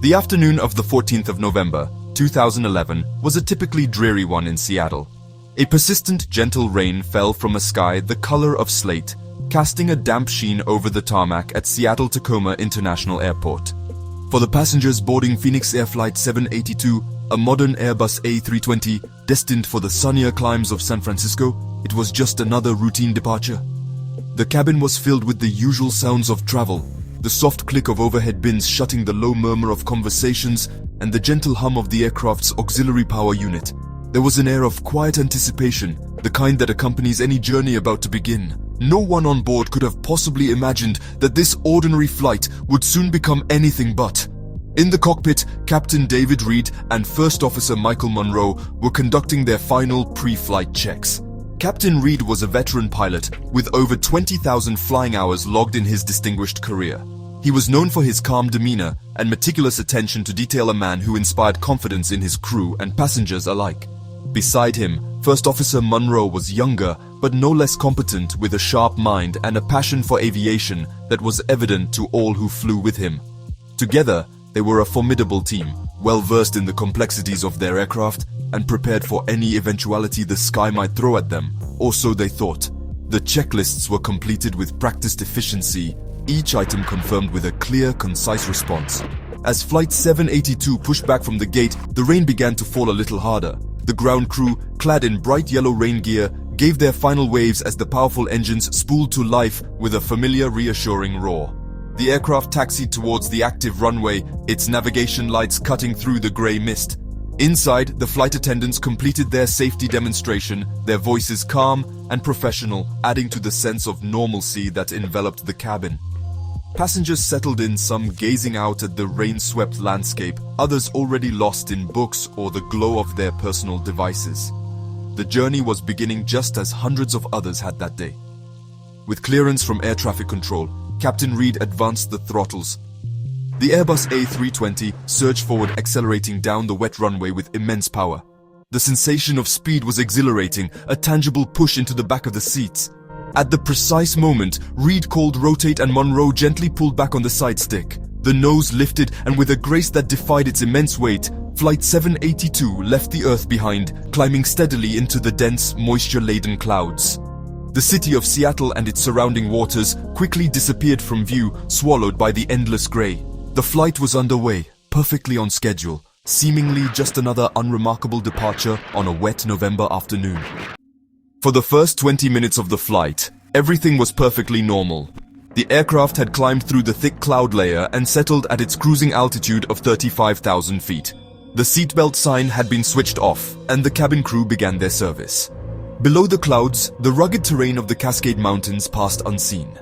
The afternoon of the 14th of November, 2011, was a typically dreary one in Seattle. A persistent, gentle rain fell from a sky the color of slate, casting a damp sheen over the tarmac at Seattle-Tacoma International Airport. For the passengers boarding Phoenix Air Flight 782, a modern Airbus A320 destined for the sunnier climes of San Francisco, it was just another routine departure. The cabin was filled with the usual sounds of travel, the soft click of overhead bins shutting the low murmur of conversations, and the gentle hum of the aircraft's auxiliary power unit. There was an air of quiet anticipation, the kind that accompanies any journey about to begin. No one on board could have possibly imagined that this ordinary flight would soon become anything but. In the cockpit, Captain David Reed and First Officer Michael Monroe were conducting their final pre-flight checks. Captain Reed was a veteran pilot with over 20,000 flying hours logged in his distinguished career. He was known for his calm demeanor and meticulous attention to detail, a man who inspired confidence in his crew and passengers alike. Beside him, First Officer Monroe was younger but no less competent, with a sharp mind and a passion for aviation that was evident to all who flew with him. Together, they were a formidable team, well versed in the complexities of their aircraft and prepared for any eventuality the sky might throw at them, or so they thought. The checklists were completed with practiced efficiency, each item confirmed with a clear, concise response. As Flight 782 pushed back from the gate, the rain began to fall a little harder. The ground crew, clad in bright yellow rain gear, gave their final waves as the powerful engines spooled to life with a familiar, reassuring roar. The aircraft taxied towards the active runway, its navigation lights cutting through the grey mist. Inside, the flight attendants completed their safety demonstration, their voices calm and professional, adding to the sense of normalcy that enveloped the cabin. Passengers settled in, some gazing out at the rain-swept landscape, others already lost in books or the glow of their personal devices. The journey was beginning just as hundreds of others had that day. With clearance from air traffic control, Captain Reed advanced the throttles. The Airbus A320 surged forward, accelerating down the wet runway with immense power. The sensation of speed was exhilarating, a tangible push into the back of the seats. At the precise moment, Reed called rotate and Monroe gently pulled back on the side stick. The nose lifted, and with a grace that defied its immense weight, Flight 782 left the Earth behind, climbing steadily into the dense, moisture-laden clouds. The city of Seattle and its surrounding waters quickly disappeared from view, swallowed by the endless gray. The flight was underway, perfectly on schedule, seemingly just another unremarkable departure on a wet November afternoon. For the first 20 minutes of the flight, everything was perfectly normal. The aircraft had climbed through the thick cloud layer and settled at its cruising altitude of 35,000 feet. The seatbelt sign had been switched off, and the cabin crew began their service. Below the clouds, the rugged terrain of the Cascade Mountains passed unseen.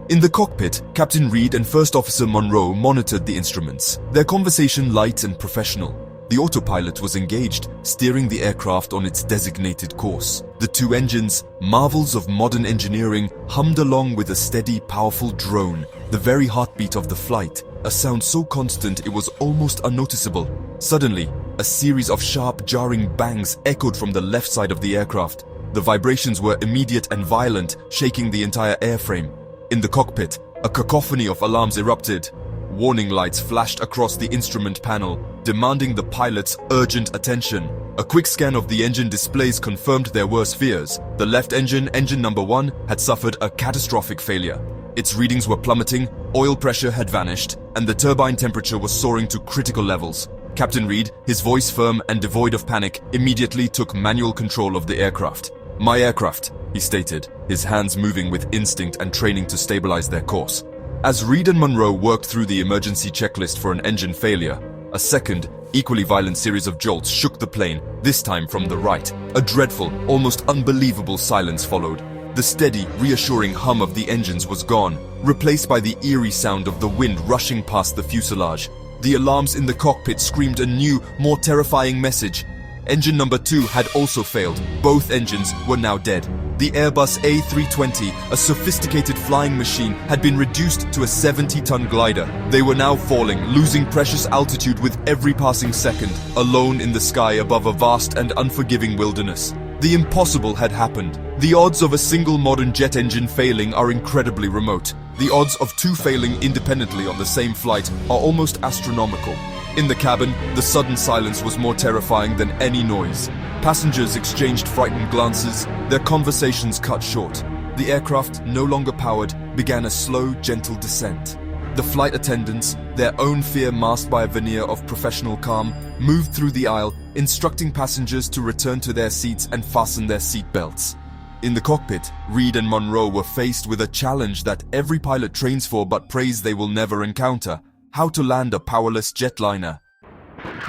In the cockpit, Captain Reed and First Officer Monroe monitored the instruments, their conversation light and professional. The autopilot was engaged, steering the aircraft on its designated course. The two engines, marvels of modern engineering, hummed along with a steady, powerful drone, the very heartbeat of the flight, a sound so constant it was almost unnoticeable. Suddenly, a series of sharp, jarring bangs echoed from the left side of the aircraft. The vibrations were immediate and violent, shaking the entire airframe. In the cockpit, a cacophony of alarms erupted. Warning lights flashed across the instrument panel, demanding the pilot's urgent attention. A quick scan of the engine displays confirmed their worst fears. The left engine, engine number 1, had suffered a catastrophic failure. Its readings were plummeting, oil pressure had vanished, and the turbine temperature was soaring to critical levels. Captain Reed, his voice firm and devoid of panic, immediately took manual control of the aircraft. "My aircraft," he stated, his hands moving with instinct and training to stabilize their course. As Reed and Monroe worked through the emergency checklist for an engine failure, a second, equally violent series of jolts shook the plane, this time from the right. A dreadful, almost unbelievable silence followed. The steady, reassuring hum of the engines was gone, replaced by the eerie sound of the wind rushing past the fuselage. The alarms in the cockpit screamed a new, more terrifying message. Engine number 2 had also failed. Both engines were now dead. The Airbus A320, a sophisticated flying machine, had been reduced to a 70-ton glider. They were now falling, losing precious altitude with every passing second, alone in the sky above a vast and unforgiving wilderness. The impossible had happened. The odds of a single modern jet engine failing are incredibly remote. The odds of two failing independently on the same flight are almost astronomical. In the cabin, the sudden silence was more terrifying than any noise. Passengers exchanged frightened glances, their conversations cut short. The aircraft, no longer powered, began a slow, gentle descent. The flight attendants, their own fear masked by a veneer of professional calm, moved through the aisle, instructing passengers to return to their seats and fasten their seat belts. In the cockpit, Reed and Monroe were faced with a challenge that every pilot trains for but prays they will never encounter: how to land a powerless jetliner.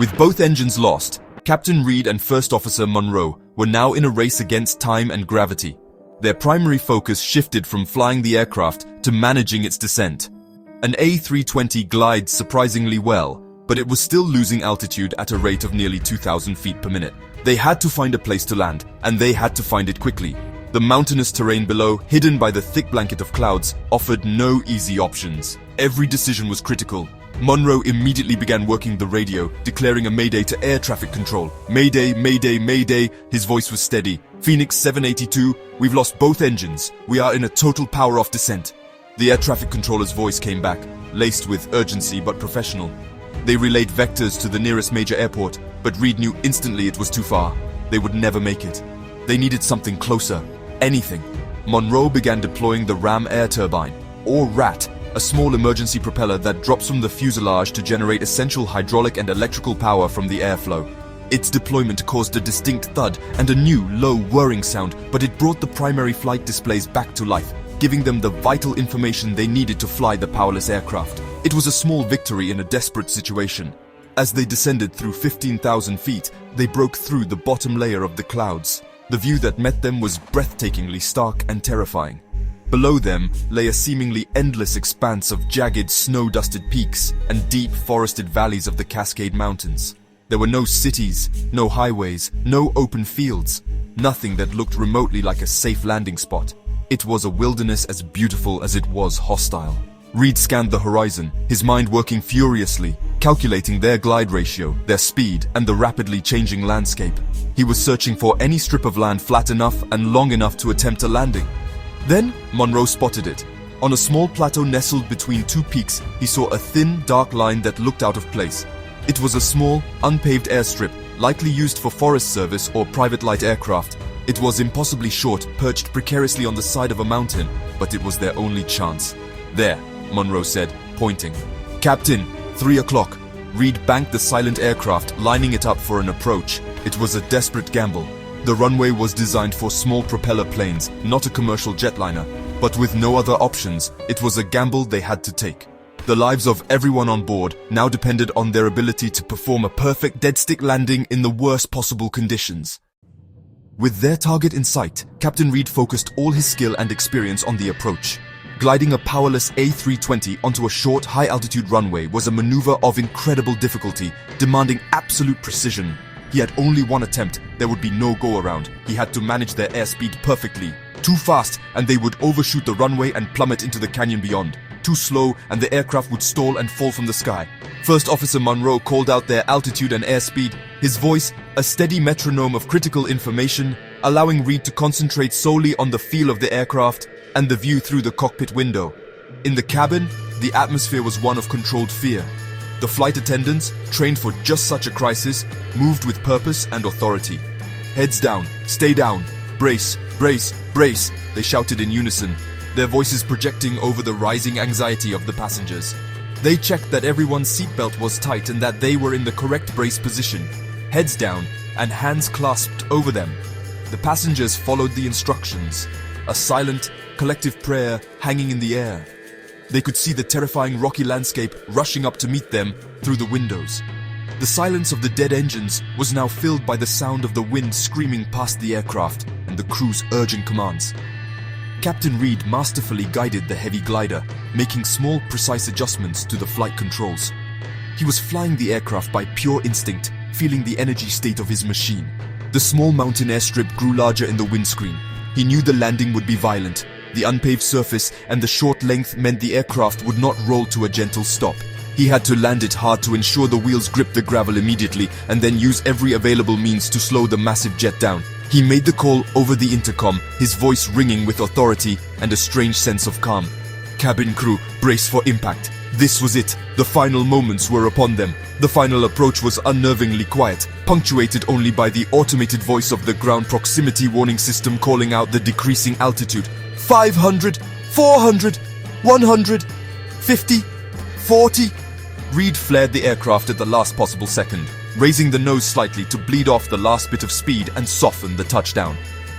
With both engines lost, Captain Reed and First Officer Monroe were now in a race against time and gravity. Their primary focus shifted from flying the aircraft to managing its descent. An A320 glides surprisingly well, but it was still losing altitude at a rate of nearly 2,000 feet per minute. They had to find a place to land, and they had to find it quickly. The mountainous terrain below, hidden by the thick blanket of clouds, offered no easy options. Every decision was critical. Monroe immediately began working the radio, declaring a mayday to air traffic control. "Mayday, mayday, mayday," his voice was steady. "Phoenix 782, we've lost both engines. We are in a total power-off descent." The air traffic controller's voice came back, laced with urgency but professional. They relayed vectors to the nearest major airport, but Reed knew instantly it was too far. They would never make it. They needed something closer. Anything. Monroe began deploying the Ram air turbine, or RAT, a small emergency propeller that drops from the fuselage to generate essential hydraulic and electrical power from the airflow. Its deployment caused a distinct thud and a new, low, whirring sound, but it brought the primary flight displays back to life, giving them the vital information they needed to fly the powerless aircraft. It was a small victory in a desperate situation. As they descended through 15,000 feet, they broke through the bottom layer of the clouds. The view that met them was breathtakingly stark and terrifying. Below them lay a seemingly endless expanse of jagged, snow-dusted peaks and deep forested valleys of the Cascade Mountains. There were no cities, no highways, no open fields, nothing that looked remotely like a safe landing spot. It was a wilderness as beautiful as it was hostile. Reed scanned the horizon, his mind working furiously, calculating their glide ratio, their speed, and the rapidly changing landscape. He was searching for any strip of land flat enough and long enough to attempt a landing. Then, Monroe spotted it. On a small plateau nestled between two peaks, he saw a thin, dark line that looked out of place. It was a small, unpaved airstrip, likely used for forest service or private light aircraft. It was impossibly short, perched precariously on the side of a mountain, but it was their only chance. "There," Monroe said, pointing. "Captain, 3 o'clock." Reed banked the silent aircraft, lining it up for an approach. It was a desperate gamble. The runway was designed for small propeller planes, not a commercial jetliner. But with no other options, it was a gamble they had to take. The lives of everyone on board now depended on their ability to perform a perfect dead-stick landing in the worst possible conditions. With their target in sight, Captain Reed focused all his skill and experience on the approach. Gliding a powerless A320 onto a short, high-altitude runway was a maneuver of incredible difficulty, demanding absolute precision. He had only one attempt, there would be no go-around. He had to manage their airspeed perfectly. Too fast, and they would overshoot the runway and plummet into the canyon beyond. Too slow, and the aircraft would stall and fall from the sky. First Officer Monroe called out their altitude and airspeed, his voice a steady metronome of critical information, allowing Reed to concentrate solely on the feel of the aircraft and the view through the cockpit window. In the cabin, the atmosphere was one of controlled fear. The flight attendants, trained for just such a crisis, moved with purpose and authority. "Heads down, stay down, brace, brace, brace," they shouted in unison, their voices projecting over the rising anxiety of the passengers. They checked that everyone's seatbelt was tight and that they were in the correct brace position, heads down and hands clasped over them. The passengers followed the instructions, a silent, collective prayer hanging in the air. They could see the terrifying rocky landscape rushing up to meet them through the windows. The silence of the dead engines was now filled by the sound of the wind screaming past the aircraft and the crew's urgent commands. Captain Reed masterfully guided the heavy glider, making small, precise adjustments to the flight controls. He was flying the aircraft by pure instinct, feeling the energy state of his machine. The small mountain airstrip grew larger in the windscreen. He knew the landing would be violent. The unpaved surface and the short length meant the aircraft would not roll to a gentle stop. He had to land it hard to ensure the wheels gripped the gravel immediately and then use every available means to slow the massive jet down. He made the call over the intercom, his voice ringing with authority and a strange sense of calm. Cabin crew, brace for impact. This was it. The final moments were upon them. The final approach was unnervingly quiet, punctuated only by the automated voice of the ground proximity warning system calling out the decreasing altitude. 500, 400, 100, 50, 40. Reed flared the aircraft at the last possible second, raising the nose slightly to bleed off the last bit of speed and soften the touchdown.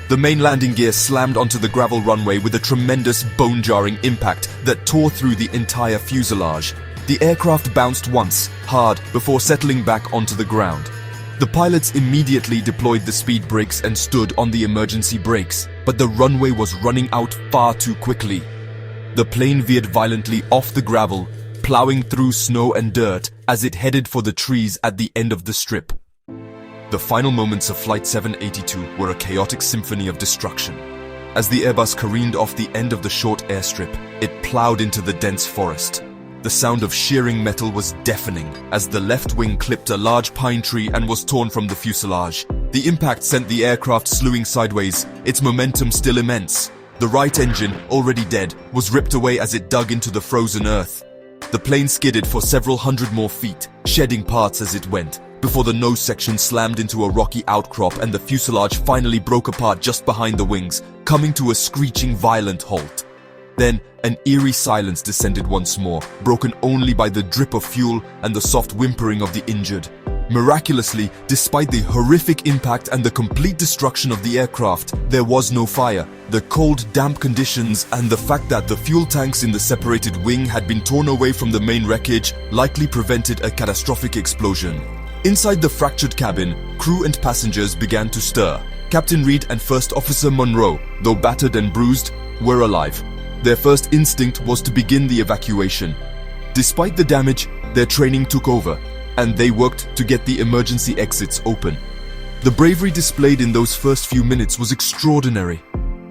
The main landing gear slammed onto the gravel runway with a tremendous bone-jarring impact that tore through the entire fuselage. The aircraft bounced once, hard, before settling back onto the ground. The pilots immediately deployed the speed brakes and stood on the emergency brakes, but the runway was running out far too quickly. The plane veered violently off the gravel, plowing through snow and dirt as it headed for the trees at the end of the strip. The final moments of Flight 782 were a chaotic symphony of destruction. As the Airbus careened off the end of the short airstrip, it plowed into the dense forest. The sound of shearing metal was deafening as the left wing clipped a large pine tree and was torn from the fuselage. The impact sent the aircraft slewing sideways, its momentum still immense. The right engine, already dead, was ripped away as it dug into the frozen earth. The plane skidded for several hundred more feet, shedding parts as it went, before the nose section slammed into a rocky outcrop and the fuselage finally broke apart just behind the wings, coming to a screeching, violent halt. Then, an eerie silence descended once more, broken only by the drip of fuel and the soft whimpering of the injured. Miraculously, despite the horrific impact and the complete destruction of the aircraft, there was no fire. The cold, damp conditions and the fact that the fuel tanks in the separated wing had been torn away from the main wreckage likely prevented a catastrophic explosion. Inside the fractured cabin, crew and passengers began to stir. Captain Reed and First Officer Monroe, though battered and bruised, were alive. Their first instinct was to begin the evacuation. Despite the damage, their training took over, and they worked to get the emergency exits open. The bravery displayed in those first few minutes was extraordinary.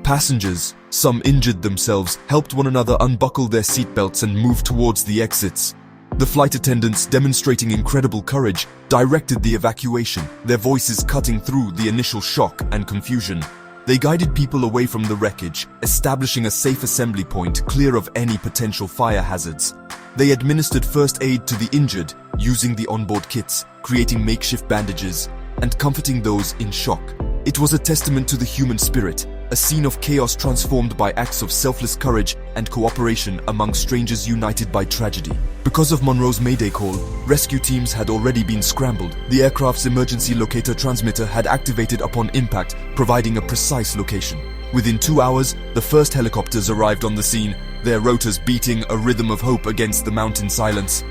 Passengers, some injured themselves, helped one another unbuckle their seatbelts and move towards the exits. The flight attendants, demonstrating incredible courage, directed the evacuation, their voices cutting through the initial shock and confusion. They guided people away from the wreckage, establishing a safe assembly point clear of any potential fire hazards. They administered first aid to the injured, using the onboard kits, creating makeshift bandages, and comforting those in shock. It was a testament to the human spirit, a scene of chaos transformed by acts of selfless courage and cooperation among strangers united by tragedy. Because of Monroe's Mayday call, rescue teams had already been scrambled. The aircraft's emergency locator transmitter had activated upon impact, providing a precise location. Within 2 hours, the first helicopters arrived on the scene, their rotors beating a rhythm of hope against the mountain silence.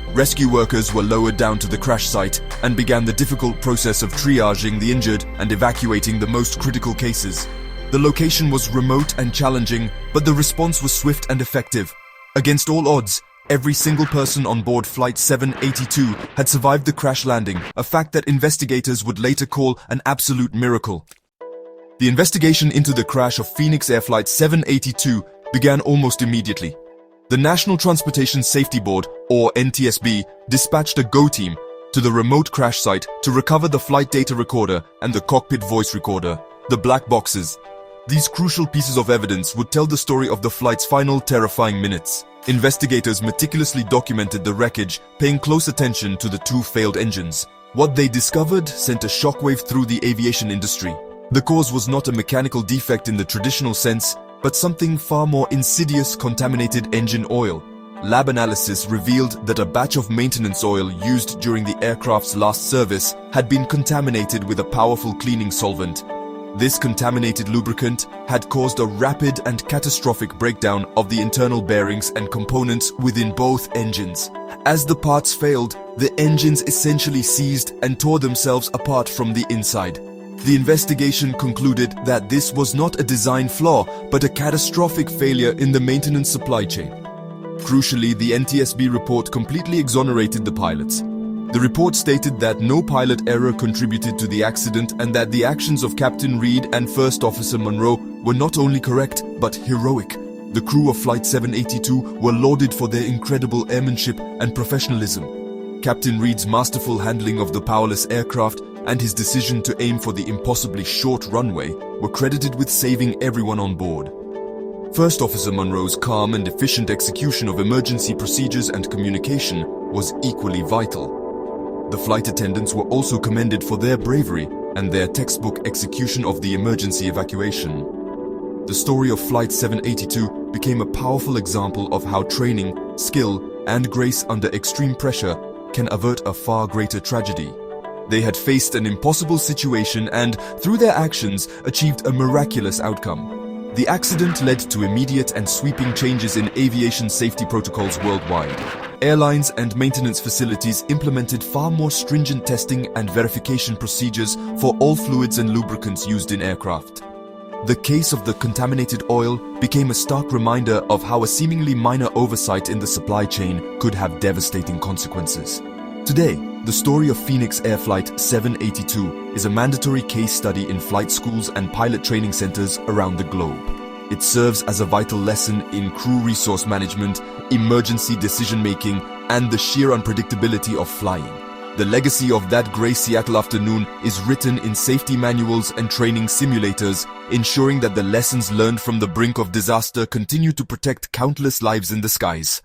Rescue workers were lowered down to the crash site and began the difficult process of triaging the injured and evacuating the most critical cases. The location was remote and challenging, but the response was swift and effective. Against all odds, every single person on board Flight 782 had survived the crash landing, a fact that investigators would later call an absolute miracle. The investigation into the crash of Phoenix Air Flight 782 began almost immediately. The National Transportation Safety Board, or NTSB, dispatched a GO team to the remote crash site to recover the flight data recorder and the cockpit voice recorder, the black boxes. These crucial pieces of evidence would tell the story of the flight's final terrifying minutes. Investigators meticulously documented the wreckage, paying close attention to the two failed engines. What they discovered sent a shockwave through the aviation industry. The cause was not a mechanical defect in the traditional sense, but something far more insidious: contaminated engine oil. Lab analysis revealed that a batch of maintenance oil used during the aircraft's last service had been contaminated with a powerful cleaning solvent. This contaminated lubricant had caused a rapid and catastrophic breakdown of the internal bearings and components within both engines. As the parts failed, the engines essentially seized and tore themselves apart from the inside. The investigation concluded that this was not a design flaw, but a catastrophic failure in the maintenance supply chain. Crucially, the NTSB report completely exonerated the pilots. The report stated that no pilot error contributed to the accident and that the actions of Captain Reed and First Officer Monroe were not only correct, but heroic. The crew of Flight 782 were lauded for their incredible airmanship and professionalism. Captain Reed's masterful handling of the powerless aircraft and his decision to aim for the impossibly short runway were credited with saving everyone on board. First Officer Monroe's calm and efficient execution of emergency procedures and communication was equally vital. The flight attendants were also commended for their bravery and their textbook execution of the emergency evacuation. The story of Flight 782 became a powerful example of how training, skill, and grace under extreme pressure can avert a far greater tragedy. They had faced an impossible situation and, through their actions, achieved a miraculous outcome. The accident led to immediate and sweeping changes in aviation safety protocols worldwide. Airlines and maintenance facilities implemented far more stringent testing and verification procedures for all fluids and lubricants used in aircraft. The case of the contaminated oil became a stark reminder of how a seemingly minor oversight in the supply chain could have devastating consequences. Today, the story of Phoenix Air Flight 782 is a mandatory case study in flight schools and pilot training centers around the globe. It serves as a vital lesson in crew resource management, emergency decision-making, and the sheer unpredictability of flying. The legacy of that gray Seattle afternoon is written in safety manuals and training simulators, ensuring that the lessons learned from the brink of disaster continue to protect countless lives in the skies.